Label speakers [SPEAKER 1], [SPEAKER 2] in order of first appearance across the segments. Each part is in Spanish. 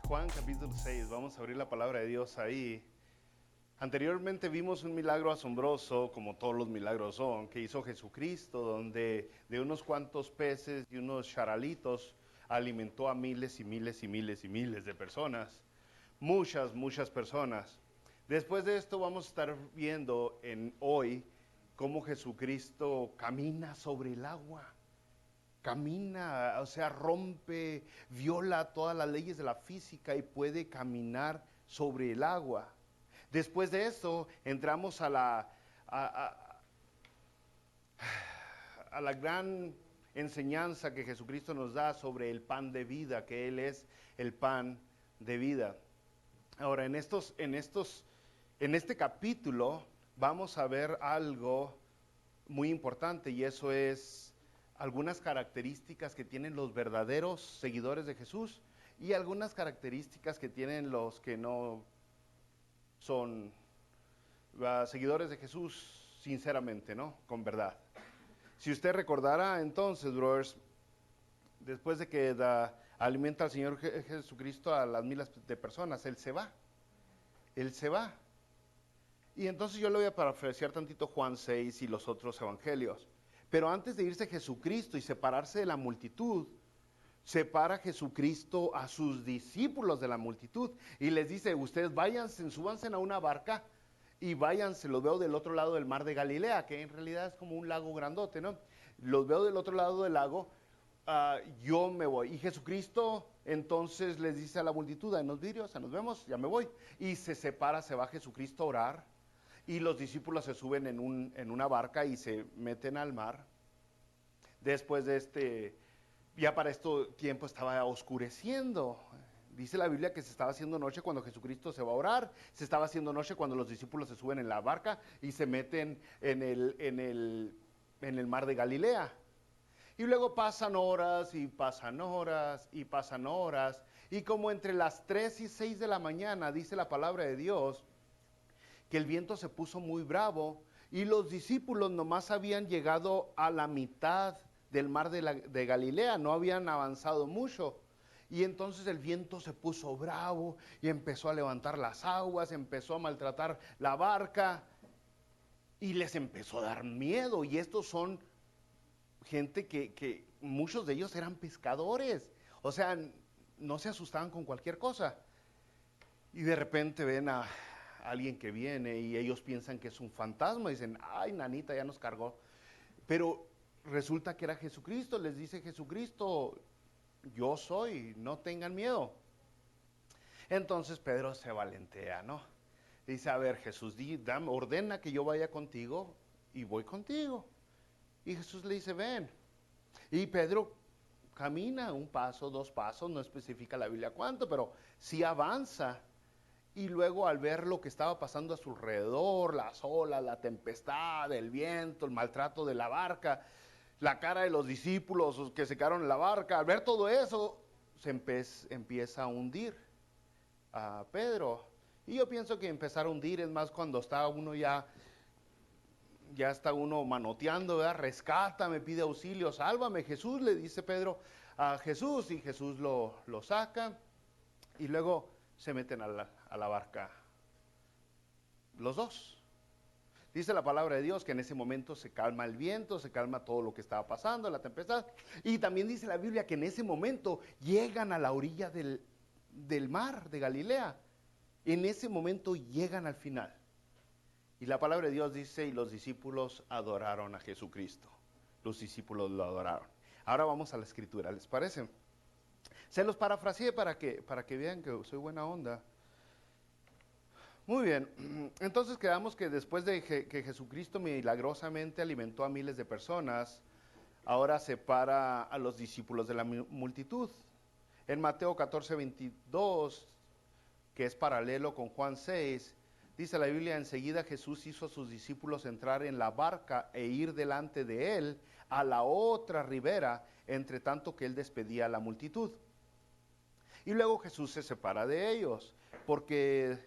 [SPEAKER 1] Juan capítulo 6, vamos a abrir la palabra de Dios ahí. Anteriormente vimos un milagro asombroso, como todos los milagros son, que hizo Jesucristo, donde de unos cuantos peces y unos charalitos alimentó a miles y miles y miles y miles de personas. Muchas personas. Después de esto vamos a estar viendo hoy cómo Jesucristo camina sobre el agua. Camina, o sea, rompe, viola todas las leyes de la física y puede caminar sobre el agua. Después de eso, entramos a la gran enseñanza que Jesucristo nos da sobre el pan de vida, que Él es el pan de vida. Ahora, en este capítulo vamos a ver algo muy importante, y eso es algunas características que tienen los verdaderos seguidores de Jesús y algunas características que tienen los que no son seguidores de Jesús sinceramente, ¿no? Con verdad. Si usted recordará entonces, brothers, después de que alimenta al Señor Jesucristo a las miles de personas, Él se va. Él se va. Y entonces yo le voy a parafrasear tantito Juan 6 y los otros evangelios. Pero antes de irse Jesucristo y separarse de la multitud, separa Jesucristo a sus discípulos de la multitud y les dice: ustedes váyanse, súbanse a una barca y váyanse, los veo del otro lado del mar de Galilea, que en realidad es como un lago grandote, ¿no? Los veo del otro lado del lago, yo me voy. Y Jesucristo entonces les dice a la multitud: en los vidrios, nos vemos, ya me voy. Y se separa, se va Jesucristo a orar. Y los discípulos se suben en una barca y se meten al mar. Después de ya para este tiempo estaba oscureciendo. Dice la Biblia que se estaba haciendo noche cuando Jesucristo se va a orar, se estaba haciendo noche cuando los discípulos se suben en la barca y se meten en el mar de Galilea. Y luego pasan horas y pasan horas y pasan horas. Y como entre las 3 y 6 de la mañana, dice la palabra de Dios, que el viento se puso muy bravo y los discípulos nomás habían llegado a la mitad del mar de Galilea, no habían avanzado mucho. Y entonces el viento se puso bravo y empezó a levantar las aguas, empezó a maltratar la barca y les empezó a dar miedo. Y estos son gente que muchos de ellos eran pescadores, o sea, no se asustaban con cualquier cosa. Y de repente ven a alguien que viene y ellos piensan que es un fantasma, dicen: ay, nanita, ya nos cargó. Pero resulta que era Jesucristo. Les dice Jesucristo: yo soy, no tengan miedo. Entonces Pedro se valentea, ¿no? Dice: a ver, Jesús, ordena que yo vaya contigo, y voy contigo. Y Jesús le dice: ven. Y Pedro camina un paso, dos pasos, no especifica la Biblia cuánto, pero sí avanza. Y luego, al ver lo que estaba pasando a su alrededor, las olas, la tempestad, el viento, el maltrato de la barca, la cara de los discípulos que se quedaron en la barca, al ver todo eso, se empieza a hundir a Pedro. Y yo pienso que empezar a hundir es más cuando está uno ya está uno manoteando, ¿verdad? Rescátame, pide auxilio, sálvame, Jesús, le dice Pedro a Jesús, y Jesús lo saca, y luego se meten a la barca los dos. Dice la palabra de Dios que en ese momento se calma el viento, se calma todo lo que estaba pasando, la tempestad. Y también dice la Biblia que en ese momento llegan a la orilla del mar de Galilea. En ese momento llegan al final. Y la palabra de Dios dice: y los discípulos adoraron a Jesucristo. Los discípulos lo adoraron. Ahora vamos a la escritura, ¿les parece? Se los parafraseé para que vean que soy buena onda. Muy bien, entonces quedamos que después de que Jesucristo milagrosamente alimentó a miles de personas, ahora separa a los discípulos de la multitud. En Mateo 14:22, que es paralelo con Juan 6, dice la Biblia: enseguida Jesús hizo a sus discípulos entrar en la barca e ir delante de él a la otra ribera, entre tanto que él despedía a la multitud. Y luego Jesús se separa de ellos. ¿Por qué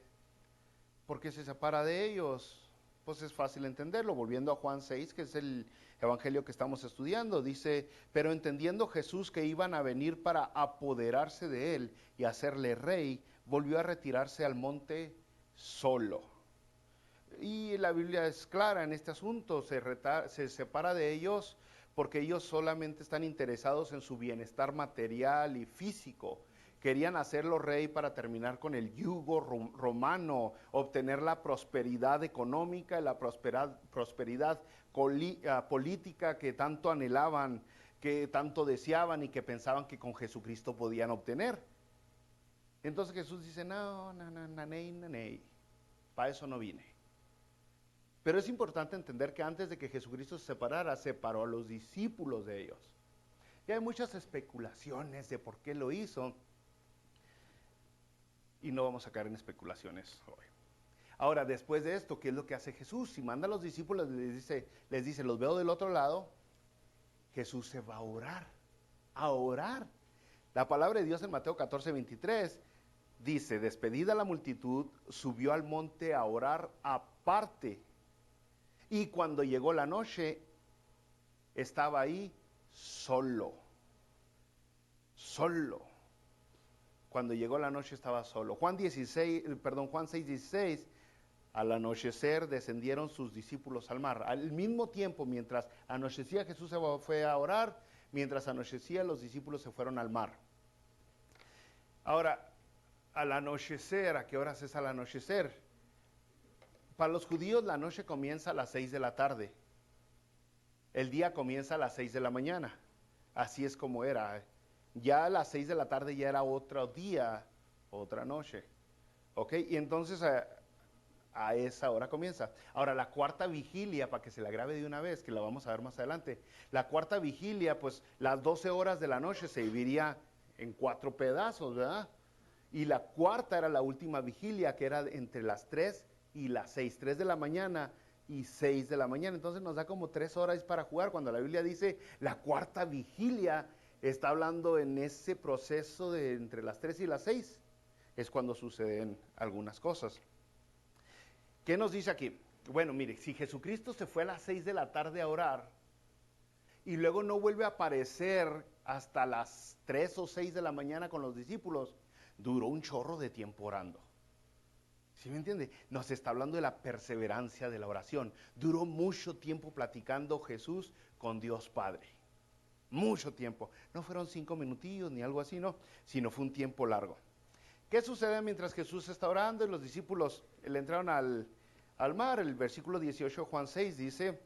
[SPEAKER 1] se separa de ellos? pues es fácil entenderlo. Volviendo a Juan 6, que es el evangelio que estamos estudiando, dice, pero entendiendo Jesús que iban a venir para apoderarse de él y hacerle rey, volvió a retirarse al monte solo. Y la Biblia es clara en este asunto, se separa de ellos porque ellos solamente están interesados en su bienestar material y físico. Querían hacerlo rey para terminar con el yugo romano, obtener la prosperidad económica y la prosperidad política que tanto anhelaban, que tanto deseaban y que pensaban que con Jesucristo podían obtener. Entonces Jesús dice, no, para eso no vine. Pero es importante entender que antes de que Jesucristo se separara, separó a los discípulos de ellos. Y hay muchas especulaciones de por qué lo hizo. Y no vamos a caer en especulaciones hoy. Ahora, después de esto, ¿qué es lo que hace Jesús? Si manda a los discípulos, les dice, los veo del otro lado, Jesús se va a orar. A orar. La palabra de Dios en Mateo 14:23 dice, despedida la multitud, subió al monte a orar aparte. Y cuando llegó la noche, estaba ahí solo. Solo. Cuando llegó la noche estaba solo. Juan 6:16, al anochecer descendieron sus discípulos al mar. Al mismo tiempo, mientras anochecía, Jesús se fue a orar, mientras anochecía, los discípulos se fueron al mar. Ahora, al anochecer, ¿a qué horas es al anochecer? Para los judíos la noche comienza a las 6 de la tarde. El día comienza a las 6 de la mañana. Así es como era. Ya a las 6 de la tarde ya era otro día, otra noche. ¿Ok? Y entonces a esa hora comienza. Ahora, la cuarta vigilia, para que se la grabe de una vez, que la vamos a ver más adelante. La cuarta vigilia, pues las 12 horas de la noche se dividía en 4 pedazos, ¿verdad? Y la cuarta era la última vigilia, que era entre las 3 y las 6, 3 de la mañana y 6 de la mañana. Entonces nos da como 3 horas para jugar. Cuando la Biblia dice la cuarta vigilia, está hablando en ese proceso de entre las 3 y las 6. Es cuando suceden algunas cosas. ¿Qué nos dice aquí? Bueno, mire, si Jesucristo se fue a las 6 de la tarde a orar y luego no vuelve a aparecer hasta las 3 o 6 de la mañana con los discípulos, duró un chorro de tiempo orando. ¿Sí me entiende? Nos está hablando de la perseverancia de la oración. Duró mucho tiempo platicando Jesús con Dios Padre. Mucho tiempo. No fueron 5 minutillos ni algo así, no, sino fue un tiempo largo. ¿Qué sucede mientras Jesús está orando y los discípulos le entraron al mar? El versículo 18 de Juan 6 dice,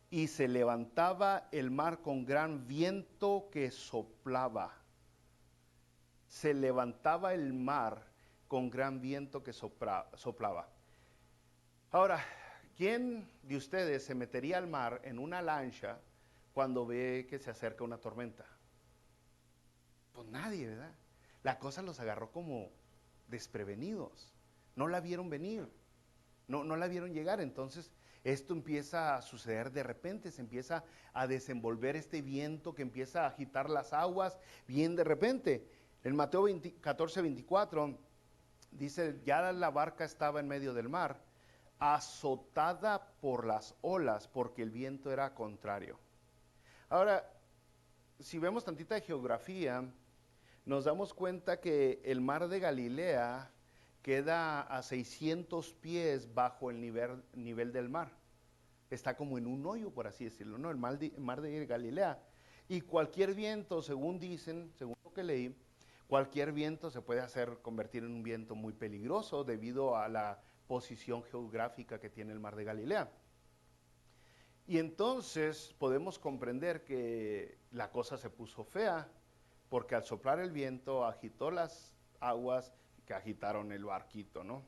[SPEAKER 1] y se levantaba el mar con gran viento que soplaba. Se levantaba el mar con gran viento que soplaba. Ahora, ¿quién de ustedes se metería al mar en una lancha cuando ve que se acerca una tormenta? Pues nadie, ¿verdad? La cosa los agarró como desprevenidos. No la vieron venir, no la vieron llegar. Entonces, esto empieza a suceder de repente, se empieza a desenvolver este viento que empieza a agitar las aguas bien de repente. En Mateo 14:24 dice, ya la barca estaba en medio del mar, azotada por las olas, porque el viento era contrario. Ahora, si vemos tantita de geografía, nos damos cuenta que el mar de Galilea queda a 600 pies bajo el nivel del mar. Está como en un hoyo, por así decirlo, ¿no? El mar de Galilea. Y cualquier viento, según dicen, según lo que leí, cualquier viento se puede convertir en un viento muy peligroso debido a la posición geográfica que tiene el mar de Galilea. Y entonces podemos comprender que la cosa se puso fea, porque al soplar el viento agitó las aguas que agitaron el barquito, ¿no?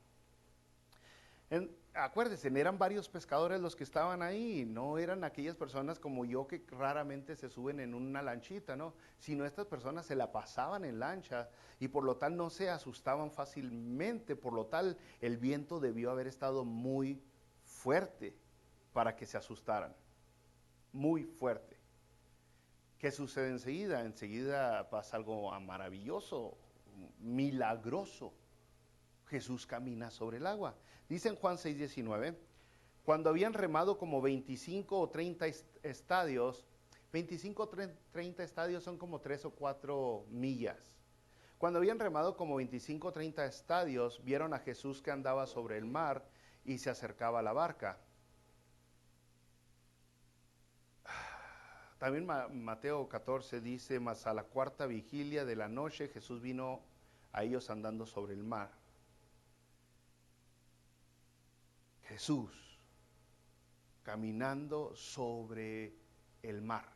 [SPEAKER 1] Acuérdense, eran varios pescadores los que estaban ahí, no eran aquellas personas como yo que raramente se suben en una lanchita, ¿no? Sino estas personas se la pasaban en lancha y por lo tal no se asustaban fácilmente, por lo tal el viento debió haber estado muy fuerte para que se asustaran, muy fuerte. ¿Qué sucede enseguida? Enseguida pasa algo maravilloso, milagroso. Jesús camina sobre el agua. Dice en Juan 6:19, Cuando habían remado como 25 o 30 estadios, 25 o 30 estadios son como 3 o 4 millas. Cuando habían remado como 25 o 30 estadios, vieron a Jesús que andaba sobre el mar y se acercaba a la barca. También Mateo 14 dice, mas a la cuarta vigilia de la noche Jesús vino a ellos andando sobre el mar. Jesús caminando sobre el mar.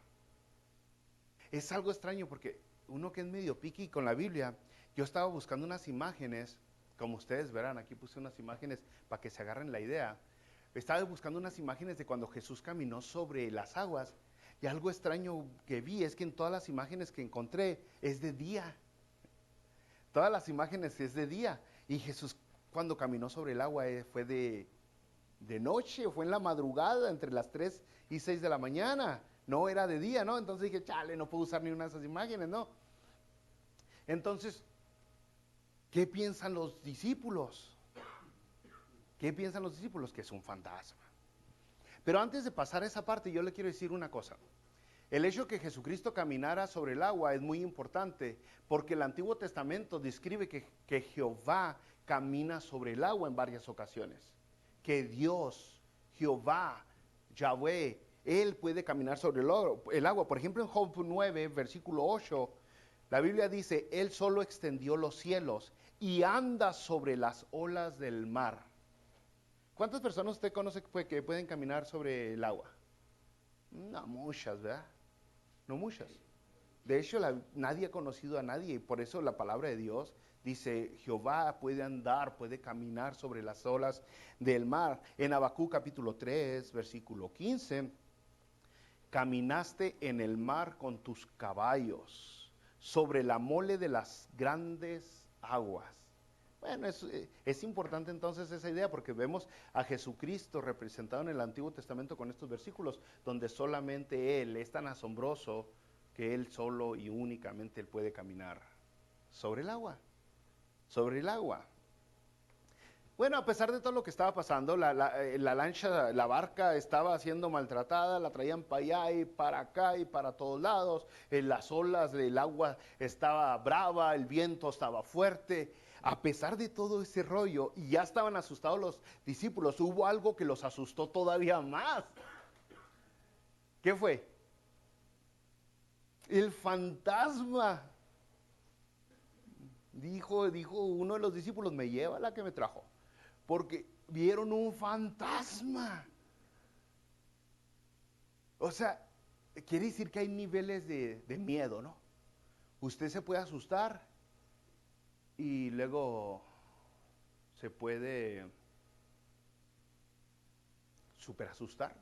[SPEAKER 1] Es algo extraño porque uno que es medio piqui con la Biblia, yo estaba buscando unas imágenes, como ustedes verán, aquí puse unas imágenes para que se agarren la idea. Estaba buscando unas imágenes de cuando Jesús caminó sobre las aguas, y algo extraño que vi es que en todas las imágenes que encontré es de día. Todas las imágenes es de día. Y Jesús cuando caminó sobre el agua fue de noche, fue en la madrugada, entre las 3 y 6 de la mañana. No era de día, ¿no? Entonces dije, chale, no puedo usar ni una de esas imágenes, ¿no? Entonces, ¿qué piensan los discípulos? ¿Qué piensan los discípulos? Que es un fantasma. Pero antes de pasar a esa parte, yo le quiero decir una cosa. El hecho de que Jesucristo caminara sobre el agua es muy importante, porque el Antiguo Testamento describe que Jehová camina sobre el agua en varias ocasiones. Que Dios, Jehová, Yahweh, Él puede caminar sobre el agua. Por ejemplo, en Job 9, versículo 8, la Biblia dice, Él solo extendió los cielos y anda sobre las olas del mar. ¿Cuántas personas usted conoce que pueden caminar sobre el agua? No muchas, ¿verdad? No muchas. De hecho, nadie ha conocido a nadie, y por eso la palabra de Dios dice, Jehová puede andar, puede caminar sobre las olas del mar. En Habacuc capítulo 3, versículo 15, caminaste en el mar con tus caballos, sobre la mole de las grandes aguas. Bueno, es importante entonces esa idea porque vemos a Jesucristo representado en el Antiguo Testamento con estos versículos, donde solamente Él es tan asombroso que Él solo y únicamente Él puede caminar sobre el agua, sobre el agua. Bueno, a pesar de todo lo que estaba pasando, la lancha, la barca estaba siendo maltratada, la traían para allá y para acá y para todos lados, las olas del agua estaba brava, el viento estaba fuerte. A pesar de todo ese rollo, y ya estaban asustados los discípulos, hubo algo que los asustó todavía más. ¿Qué fue? El fantasma. Dijo uno de los discípulos, me lleva la que me trajo, porque vieron un fantasma. O sea, quiere decir que hay niveles de miedo, ¿no? Usted se puede asustar y luego se puede super asustar.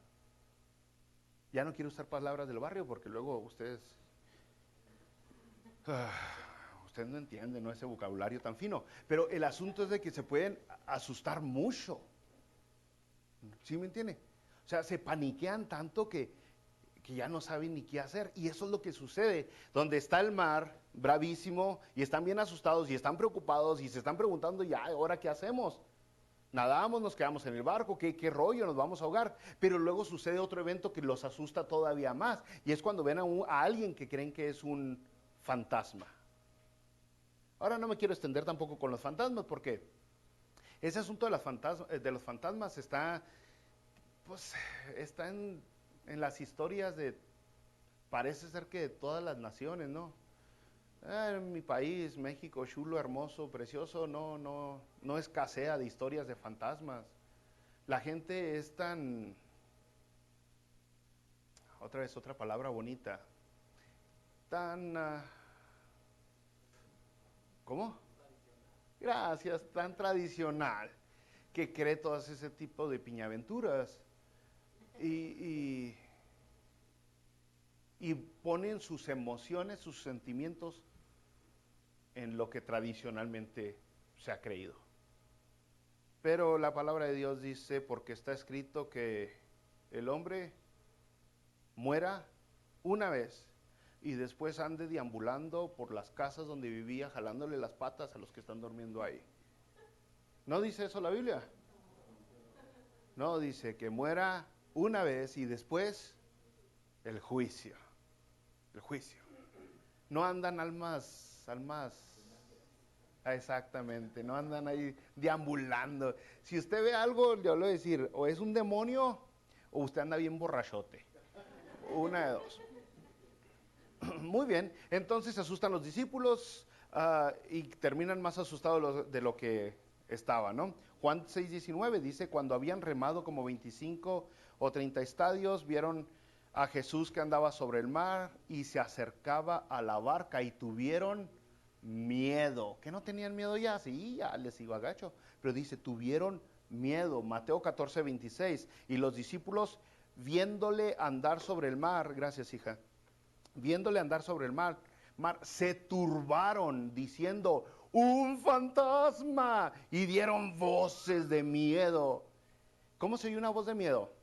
[SPEAKER 1] Ya no quiero usar palabras del barrio porque luego ustedes no entienden, ¿no? Ese vocabulario tan fino. Pero el asunto es de que se pueden asustar mucho. ¿Sí me entiende? O sea, se paniquean tanto que ya no saben ni qué hacer. Y eso es lo que sucede. Donde está el mar, bravísimo, y están bien asustados, y están preocupados, y se están preguntando, ya, ¿ahora qué hacemos? Nadamos, nos quedamos en el barco, ¿qué rollo? Nos vamos a ahogar. Pero luego sucede otro evento que los asusta todavía más. Y es cuando ven a alguien que creen que es un fantasma. Ahora no me quiero extender tampoco con los fantasmas, porque ese asunto de los fantasmas está en las historias parece ser que de todas las naciones, ¿no? En mi país, México, chulo, hermoso, precioso, no escasea de historias de fantasmas. La gente es otra vez otra palabra bonita, ¿cómo? Gracias, tan tradicional, que cree todas ese tipo de piñaventuras y ponen sus emociones, sus sentimientos en lo que tradicionalmente se ha creído. Pero la palabra de Dios dice, porque está escrito que el hombre muera una vez y después ande deambulando por las casas donde vivía, jalándole las patas a los que están durmiendo ahí. ¿No dice eso la Biblia? No, dice que muera una vez y después el juicio. El juicio. No andan exactamente, no andan ahí deambulando. Si usted ve algo, yo le voy a decir, o es un demonio o usted anda bien borrachote. Una de dos. Muy bien, entonces se asustan los discípulos y terminan más asustados de lo que estaban, ¿no? Juan 6:19 dice, cuando habían remado como 25 o 30 estadios, vieron a Jesús que andaba sobre el mar y se acercaba a la barca y tuvieron miedo. ¿Que no tenían miedo ya? Sí, ya les iba gacho. Pero dice, tuvieron miedo. Mateo 14:26. Y los discípulos, viéndole andar sobre el mar, gracias hija, viéndole andar sobre el mar, se turbaron diciendo, ¡un fantasma! Y dieron voces de miedo. ¿Cómo se oye una voz de miedo?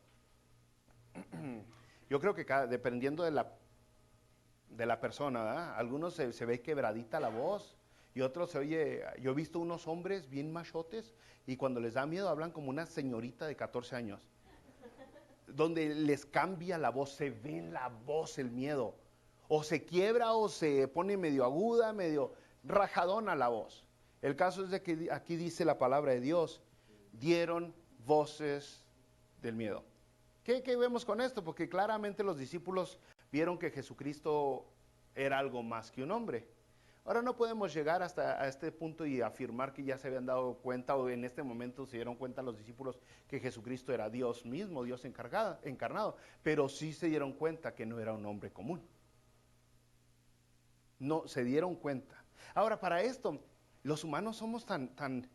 [SPEAKER 1] Yo creo que dependiendo de la persona, ¿verdad? Algunos se ve quebradita la voz y otros se oye. Yo he visto unos hombres bien machotes y cuando les da miedo hablan como una señorita de 14 años, donde les cambia la voz, se ve en la voz el miedo, o se quiebra o se pone medio aguda, medio rajadona la voz. El caso es de que aquí dice la palabra de Dios, dieron voces del miedo. ¿Qué vemos con esto? Porque claramente los discípulos vieron que Jesucristo era algo más que un hombre. Ahora no podemos llegar hasta a este punto y afirmar que ya se habían dado cuenta o en este momento se dieron cuenta los discípulos que Jesucristo era Dios mismo, Dios encarnado, pero sí se dieron cuenta que no era un hombre común. No, se dieron cuenta. Ahora, para esto, los humanos somos tan.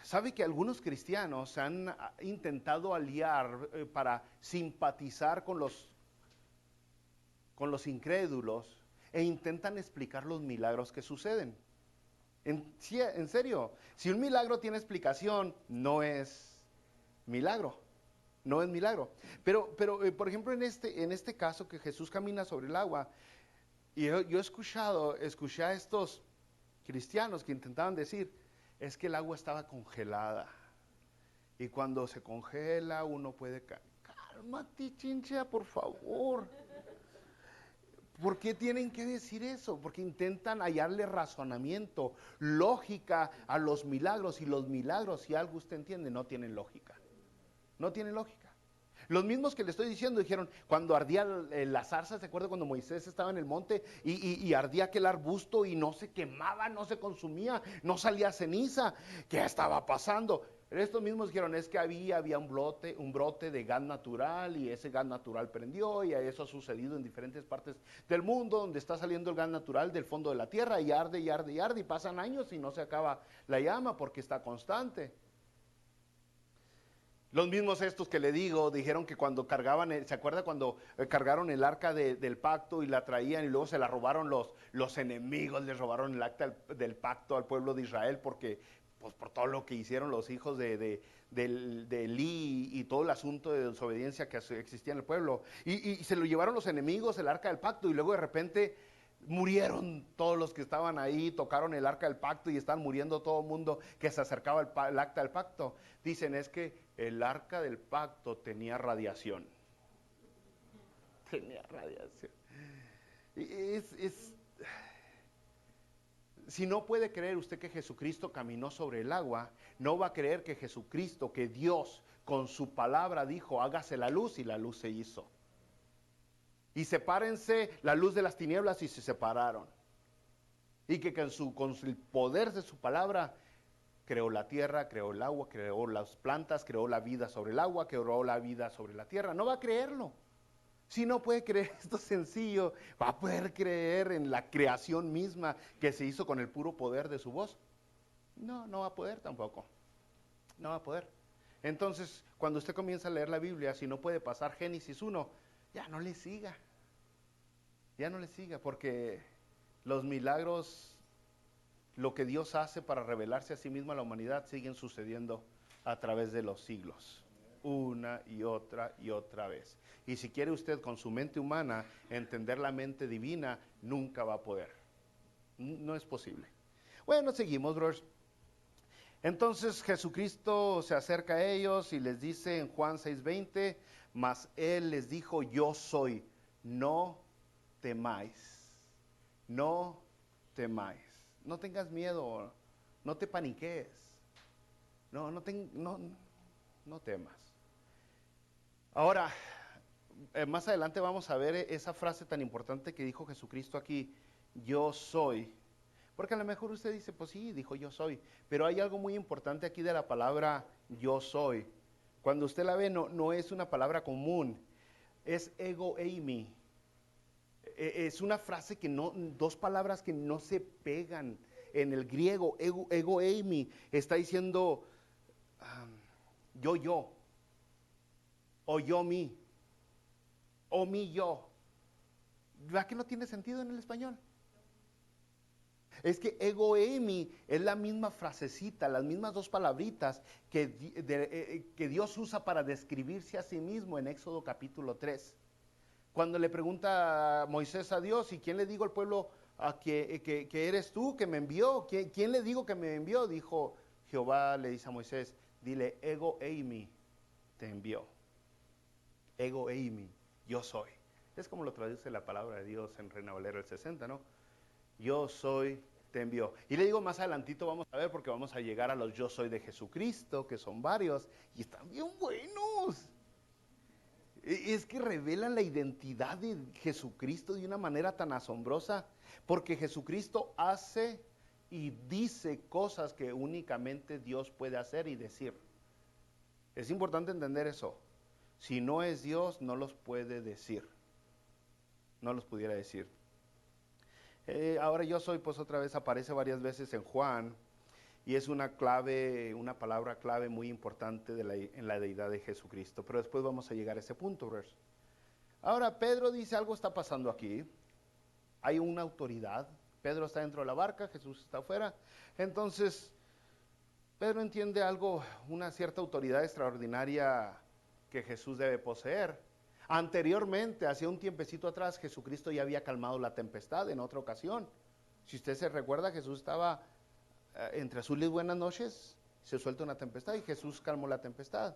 [SPEAKER 1] ¿Sabe que algunos cristianos han intentado aliar para simpatizar con los incrédulos e intentan explicar los milagros que suceden? En serio, si un milagro tiene explicación, no es milagro. No es milagro. Pero por ejemplo, en este caso que Jesús camina sobre el agua, y yo escuché a estos cristianos que intentaban decir, es que el agua estaba congelada. Y cuando se congela, uno puede cálmate, chincha, por favor. ¿Por qué tienen que decir eso? Porque intentan hallarle razonamiento, lógica a los milagros. Y los milagros, si algo usted entiende, no tienen lógica. No tienen lógica. Los mismos que le estoy diciendo dijeron, cuando ardía la zarza, ¿se acuerda cuando Moisés estaba en el monte y ardía aquel arbusto y no se quemaba, no se consumía, no salía ceniza? ¿Qué estaba pasando? Estos mismos dijeron, es que había un brote de gas natural y ese gas natural prendió y eso ha sucedido en diferentes partes del mundo donde está saliendo el gas natural del fondo de la tierra y arde y arde y arde y pasan años y no se acaba la llama porque está constante. Los mismos estos que le digo, dijeron que cuando cargaban, ¿se acuerda cuando cargaron el arca del pacto y la traían y luego se la robaron los enemigos, les robaron el acta del pacto al pueblo de Israel porque, pues por todo lo que hicieron los hijos de Elí y todo el asunto de desobediencia que existía en el pueblo. Y se lo llevaron los enemigos, el arca del pacto, y luego de repente murieron todos los que estaban ahí, tocaron el arca del pacto y están muriendo todo el mundo que se acercaba al acta del pacto. Dicen, es que el arca del pacto tenía radiación. Tenía radiación. Si no puede creer usted que Jesucristo caminó sobre el agua, no va a creer que Jesucristo, que Dios con su palabra dijo, hágase la luz y la luz se hizo. Y sepárense la luz de las tinieblas y se separaron. Y que con el poder de su palabra creó la tierra, creó el agua, creó las plantas, creó la vida sobre el agua, creó la vida sobre la tierra. No va a creerlo. Si no puede creer esto sencillo, va a poder creer en la creación misma que se hizo con el puro poder de su voz. No va a poder tampoco. No va a poder. Entonces, cuando usted comienza a leer la Biblia, si no puede pasar Génesis 1, ya no le siga. Ya no le siga, porque los milagros, lo que Dios hace para revelarse a sí mismo a la humanidad, siguen sucediendo a través de los siglos, una y otra vez. Y si quiere usted con su mente humana entender la mente divina, nunca va a poder. No es posible. Bueno, seguimos, brothers. Entonces Jesucristo se acerca a ellos y les dice en Juan 6:20, mas Él les dijo, yo soy, no temáis, no temáis, no tengas miedo, no te paniques, no temas. Ahora, más adelante vamos a ver esa frase tan importante que dijo Jesucristo aquí, yo soy. Porque a lo mejor usted dice, pues sí, dijo yo soy, pero hay algo muy importante aquí de la palabra yo soy. Cuando usted la ve, no es una palabra común, es ego eimi. Es una frase que no, dos palabras que no se pegan en el griego, ego eimi, está diciendo yo, o yo mí, o mí yo. ¿Verdad que no tiene sentido en el español? Es que ego eimi es la misma frasecita, las mismas dos palabritas que Dios usa para describirse a sí mismo en Éxodo capítulo 3. Cuando le pregunta Moisés a Dios, ¿y quién le digo al pueblo que eres tú, que me envió? ¿Quién le digo que me envió? Dijo Jehová, le dice a Moisés, dile, ego eimi te envió. Ego eimi, yo soy. Es como lo traduce la palabra de Dios en Reina Valera el 60, ¿no? Yo soy, te envió. Y le digo más adelantito, vamos a ver, porque vamos a llegar a los yo soy de Jesucristo, que son varios, y están bien buenos. Es que revelan la identidad de Jesucristo de una manera tan asombrosa, porque Jesucristo hace y dice cosas que únicamente Dios puede hacer y decir. Es importante entender eso. Si no es Dios, no los puede decir. No los pudiera decir. Ahora yo soy, pues otra vez aparece varias veces en Juan, y es una clave, una palabra clave muy importante en la deidad de Jesucristo. Pero después vamos a llegar a ese punto, brothers. Ahora Pedro dice, algo está pasando aquí. Hay una autoridad. Pedro está dentro de la barca, Jesús está afuera. Entonces, Pedro entiende algo, una cierta autoridad extraordinaria que Jesús debe poseer. Anteriormente, hace un tiempecito atrás, Jesucristo ya había calmado la tempestad en otra ocasión. Si usted se recuerda, Jesús estaba entre azul y buenas noches, se suelta una tempestad y Jesús calmó la tempestad.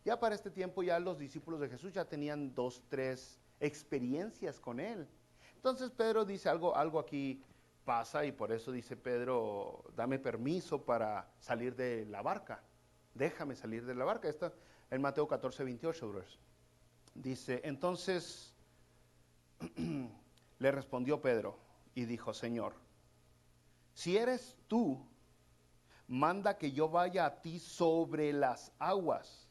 [SPEAKER 1] Ya para este tiempo ya los discípulos de Jesús ya tenían 2, 3 experiencias con él. Entonces Pedro dice algo aquí pasa, y por eso dice Pedro, dame permiso para salir de la barca, déjame salir de la barca. Está en Mateo 14:28, brothers. Dice, entonces le respondió Pedro y dijo, Señor, si eres tú, manda que yo vaya a ti sobre las aguas.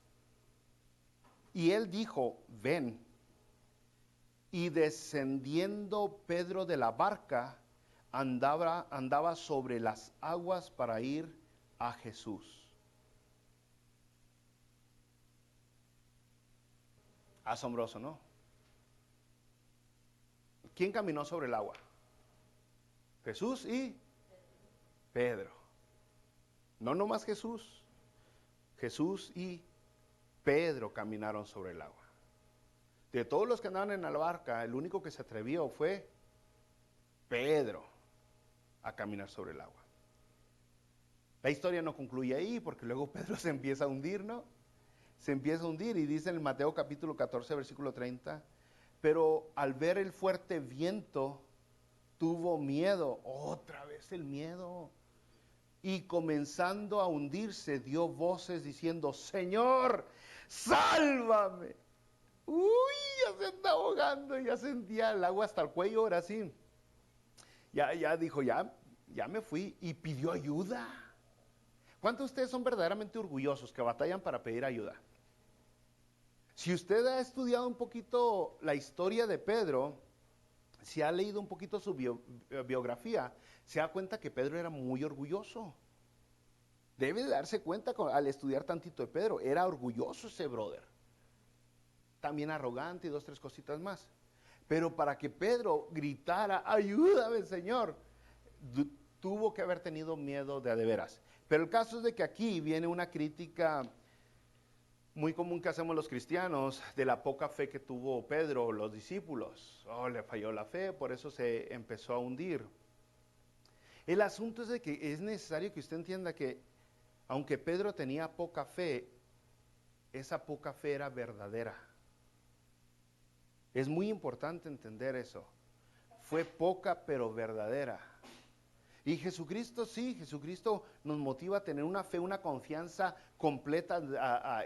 [SPEAKER 1] Y él dijo, ven. Y descendiendo Pedro de la barca, andaba sobre las aguas para ir a Jesús. Asombroso, ¿no? ¿Quién caminó sobre el agua? Jesús y Pedro. No nomás Jesús. Jesús y Pedro caminaron sobre el agua. De todos los que andaban en la barca, el único que se atrevió fue Pedro a caminar sobre el agua. La historia no concluye ahí, porque luego Pedro se empieza a hundir, ¿no? Se empieza a hundir, y dice en Mateo capítulo 14, versículo 30, pero al ver el fuerte viento, tuvo miedo, otra vez el miedo, y comenzando a hundirse, dio voces diciendo, Señor, sálvame. Uy, ya se está ahogando, ya sentía el agua hasta el cuello, ahora sí. Ya dijo, ya me fui, y pidió ayuda. ¿Cuántos de ustedes son verdaderamente orgullosos que batallan para pedir ayuda? Si usted ha estudiado un poquito la historia de Pedro, si ha leído un poquito su biografía, se da cuenta que Pedro era muy orgulloso. Debe de darse cuenta al estudiar tantito de Pedro, era orgulloso ese brother. También arrogante y 2, 3 cositas más. Pero para que Pedro gritara, ayúdame Señor, tuvo que haber tenido miedo de a de veras. Pero el caso es de que aquí viene una crítica muy común que hacemos los cristianos de la poca fe que tuvo Pedro, los discípulos. Le falló la fe, por eso se empezó a hundir. El asunto es de que es necesario que usted entienda que, Aunque Pedro tenía poca fe, esa poca fe era verdadera. Es muy importante entender eso. Fue poca pero verdadera. Y Jesucristo, sí, Jesucristo nos motiva a tener una fe, una confianza completa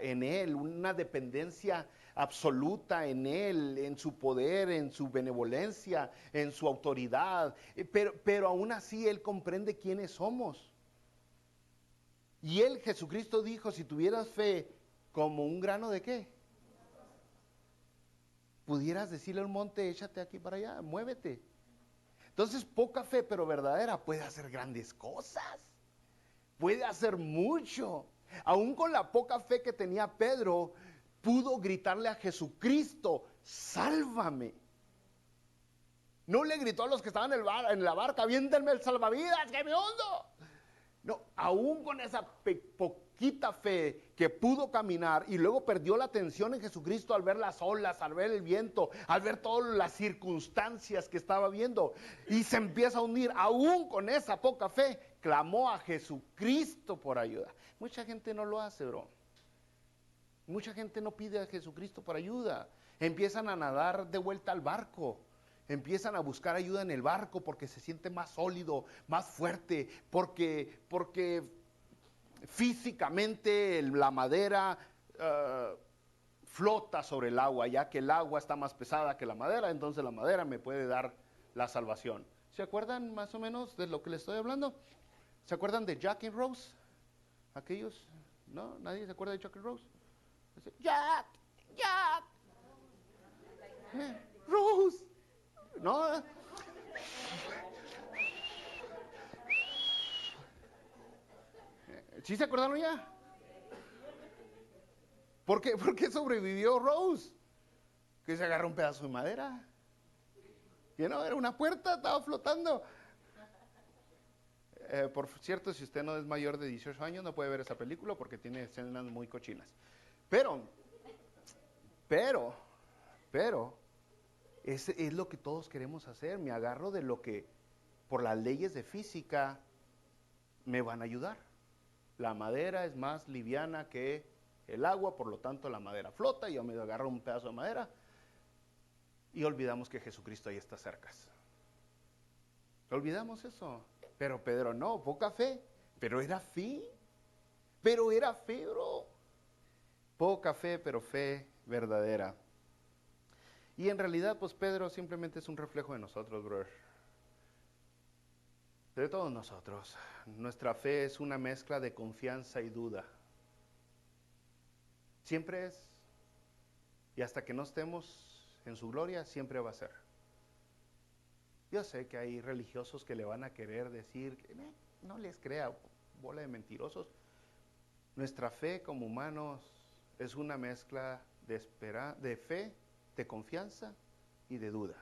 [SPEAKER 1] en Él, una dependencia absoluta en Él, en su poder, en su benevolencia, en su autoridad. Pero aún así Él comprende quiénes somos. Y Él, Jesucristo, dijo, si tuvieras fe como un grano de ¿qué? Pudieras decirle al monte, échate aquí para allá, muévete. Entonces, poca fe, pero verdadera, puede hacer grandes cosas. Puede hacer mucho. Aún con la poca fe que tenía Pedro, pudo gritarle a Jesucristo, sálvame. No le gritó a los que estaban en la barca, aviéntenme el salvavidas, que me hundo. No, aún con esa poquita fe que pudo caminar y luego perdió la atención en Jesucristo al ver las olas, al ver el viento, al ver todas las circunstancias que estaba viendo y se empieza a hundir, aún con esa poca fe, clamó a Jesucristo por ayuda. Mucha gente no lo hace, bro. Mucha gente no pide a Jesucristo por ayuda. Empiezan a nadar de vuelta al barco. Empiezan a buscar ayuda en el barco porque se siente más sólido, más fuerte, porque físicamente la madera flota sobre el agua, ya que el agua está más pesada que la madera, entonces la madera me puede dar la salvación. ¿Se acuerdan más o menos de lo que les estoy hablando? ¿Se acuerdan de Jack y Rose? ¿Aquellos? ¿No? ¿Nadie se acuerda de Jack y Rose? Jack, Jack, Rose. ¿No? ¿Sí se acordaron ya? ¿Por qué sobrevivió Rose? Que se agarró un pedazo de madera. Y no, era una puerta, estaba flotando. Por cierto, si usted no es mayor de 18 años, no puede ver esa película porque tiene escenas muy cochinas. Pero, es lo que todos queremos hacer. Me agarro de lo que por las leyes de física me van a ayudar. La madera es más liviana que el agua, por lo tanto la madera flota y yo me agarro un pedazo de madera y olvidamos que Jesucristo ahí está cerca. Olvidamos eso. Pero Pedro no, poca fe, pero era fe. Pero era fe, bro. Poca fe, pero fe verdadera. Y en realidad, pues Pedro simplemente es un reflejo de nosotros, brother. De todos nosotros. Nuestra fe es una mezcla de confianza y duda. Siempre es. Y hasta que no estemos en su gloria, siempre va a ser. Yo sé que hay religiosos que le van a querer decir, no les crea, bola de mentirosos. Nuestra fe como humanos es una mezcla de fe, de confianza y de duda.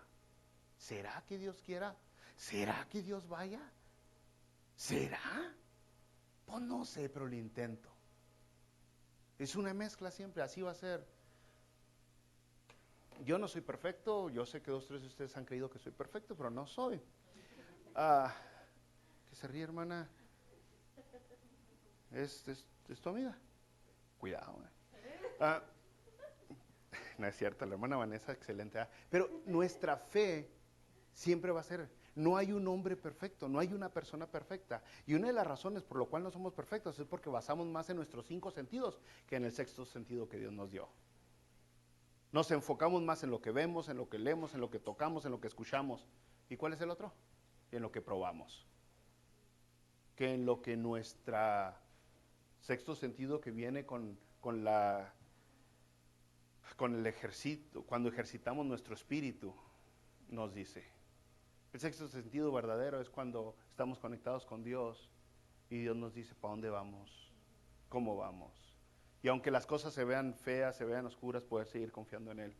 [SPEAKER 1] ¿Será que Dios quiera? ¿Será que Dios vaya? ¿Será? Pues no sé, pero lo intento. Es una mezcla siempre, así va a ser. Yo no soy perfecto, yo sé que 2, 3 de ustedes han creído que soy perfecto, pero no soy. ¿Qué se ríe, hermana? ¿Es tu amiga? Cuidado. No es cierto, la hermana Vanessa, excelente. Pero nuestra fe siempre va a ser, no hay un hombre perfecto, no hay una persona perfecta. Y una de las razones por lo cual no somos perfectos es porque basamos más en nuestros 5 sentidos que en el 6º sentido que Dios nos dio. Nos enfocamos más en lo que vemos, en lo que leemos, en lo que tocamos, en lo que escuchamos. ¿Y cuál es el otro? En lo que probamos. Que en lo que nuestra 6º sentido que viene con el ejercicio, cuando ejercitamos nuestro espíritu, nos dice. El 6º sentido verdadero es cuando estamos conectados con Dios y Dios nos dice para dónde vamos, cómo vamos. Y aunque las cosas se vean feas, se vean oscuras, poder seguir confiando en Él.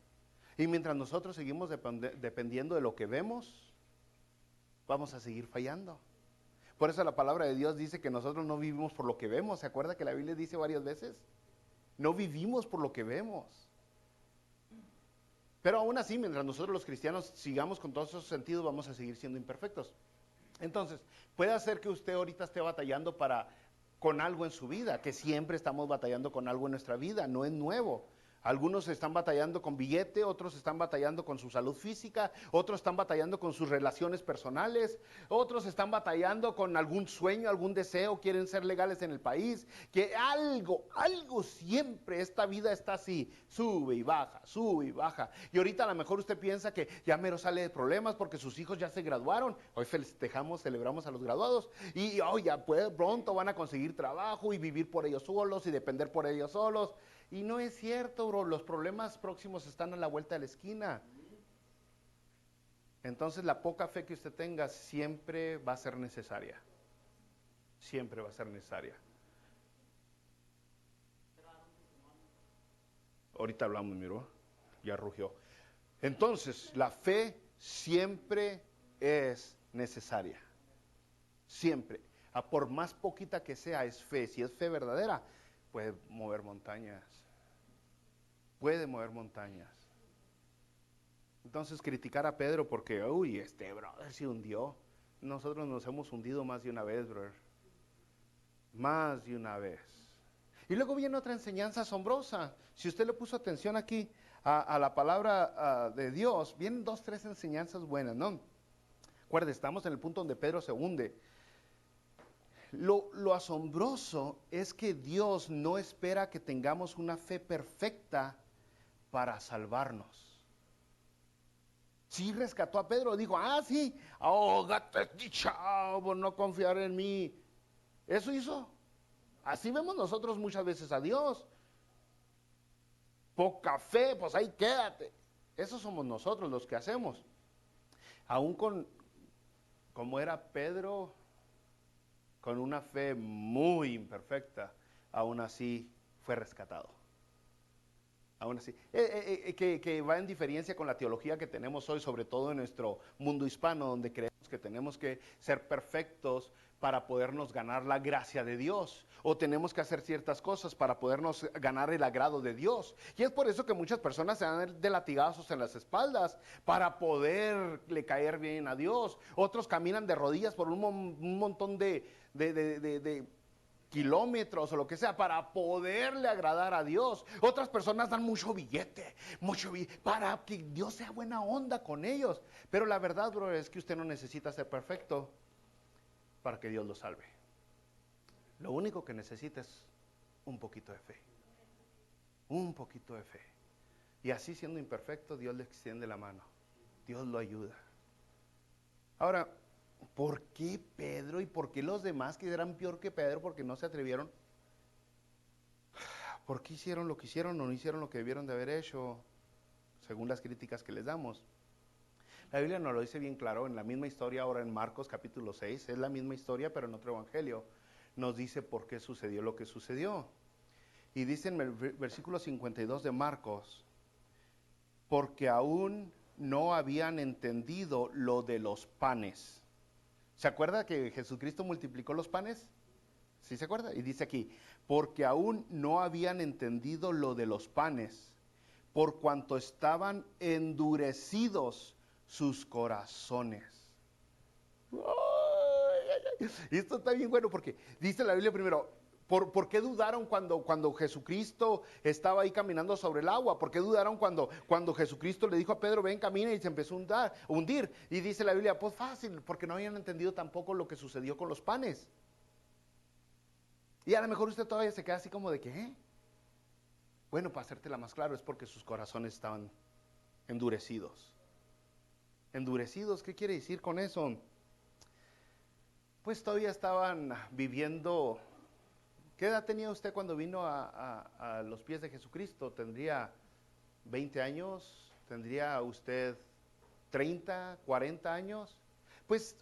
[SPEAKER 1] Y mientras nosotros seguimos dependiendo de lo que vemos, vamos a seguir fallando. Por eso la palabra de Dios dice que nosotros no vivimos por lo que vemos. ¿Se acuerda que la Biblia dice varias veces? No vivimos por lo que vemos. Pero aún así, mientras nosotros los cristianos sigamos con todos esos sentidos, vamos a seguir siendo imperfectos. Entonces, puede ser que usted ahorita esté batallando para con algo en su vida, que siempre estamos batallando con algo en nuestra vida, no es nuevo. Algunos están batallando con billete, otros están batallando con su salud física, otros están batallando con sus relaciones personales, otros están batallando con algún sueño, algún deseo, quieren ser legales en el país, que algo siempre, esta vida está así, sube y baja, sube y baja. Y ahorita a lo mejor usted piensa que ya mero sale de problemas porque sus hijos ya se graduaron, hoy festejamos, celebramos a los graduados, y ya pues, pronto van a conseguir trabajo y vivir por ellos solos y depender por ellos solos. Y no es cierto, bro, los problemas próximos están a la vuelta de la esquina. Entonces la poca fe que usted tenga siempre va a ser necesaria. Siempre va a ser necesaria. Ahorita hablamos, miro, ya rugió. Entonces, la fe siempre es necesaria. Siempre. Por más poquita que sea, es fe. Si es fe verdadera, puede mover montañas. Puede mover montañas. Entonces criticar a Pedro porque, uy, este brother se hundió. Nosotros nos hemos hundido más de una vez, brother. Más de una vez. Y luego viene otra enseñanza asombrosa. Si usted le puso atención aquí a la palabra de Dios, vienen 2, 3 enseñanzas buenas, ¿no? Recuerde, estamos en el punto donde Pedro se hunde. Lo asombroso es que Dios no espera que tengamos una fe perfecta para salvarnos. Sí rescató a Pedro, dijo, sí, ahógate, chavo, no confiar en mí. Eso hizo. Así vemos nosotros muchas veces a Dios. Poca fe, pues ahí quédate. Esos somos nosotros los que hacemos. Aún como era Pedro, con una fe muy imperfecta, aún así fue rescatado. Aún así, que va en diferencia con la teología que tenemos hoy, sobre todo en nuestro mundo hispano, donde creemos que tenemos que ser perfectos para podernos ganar la gracia de Dios, o tenemos que hacer ciertas cosas para podernos ganar el agrado de Dios. Y es por eso que muchas personas se dan de latigazos en las espaldas para poderle caer bien a Dios. Otros caminan de rodillas por un montón de kilómetros o lo que sea para poderle agradar a Dios. Otras personas dan mucho billete para que Dios sea buena onda con ellos. Pero la verdad, bro, es que usted no necesita ser perfecto para que Dios lo salve. Lo único que necesita es un poquito de fe. Un poquito de fe. Y así, siendo imperfecto, Dios le extiende la mano. Dios lo ayuda. Ahora, ¿por qué Pedro y por qué los demás que eran peor que Pedro porque no se atrevieron? ¿Por qué hicieron lo que hicieron o no hicieron lo que debieron de haber hecho? Según las críticas que les damos. La Biblia nos lo dice bien claro en la misma historia ahora en Marcos capítulo 6. Es la misma historia pero en otro evangelio. Nos dice por qué sucedió lo que sucedió. Y dice en el versículo 52 de Marcos, porque aún no habían entendido lo de los panes. ¿Se acuerda que Jesucristo multiplicó los panes? ¿Sí se acuerda? Y dice aquí, porque aún no habían entendido lo de los panes, por cuanto estaban endurecidos sus corazones. Y esto está bien bueno porque dice la Biblia primero, ¿por qué dudaron cuando Jesucristo estaba ahí caminando sobre el agua? ¿Por qué dudaron cuando Jesucristo le dijo a Pedro, ven, camina, y se empezó a hundir? Y dice la Biblia, pues fácil, porque no habían entendido tampoco lo que sucedió con los panes. Y a lo mejor usted todavía se queda así como de que, Bueno, para hacértela más claro, es porque sus corazones estaban endurecidos. ¿Endurecidos? ¿Qué quiere decir con eso? Pues todavía estaban viviendo. ¿Qué edad tenía usted cuando vino a los pies de Jesucristo? ¿Tendría 20 años? ¿Tendría usted 30, 40 años? Pues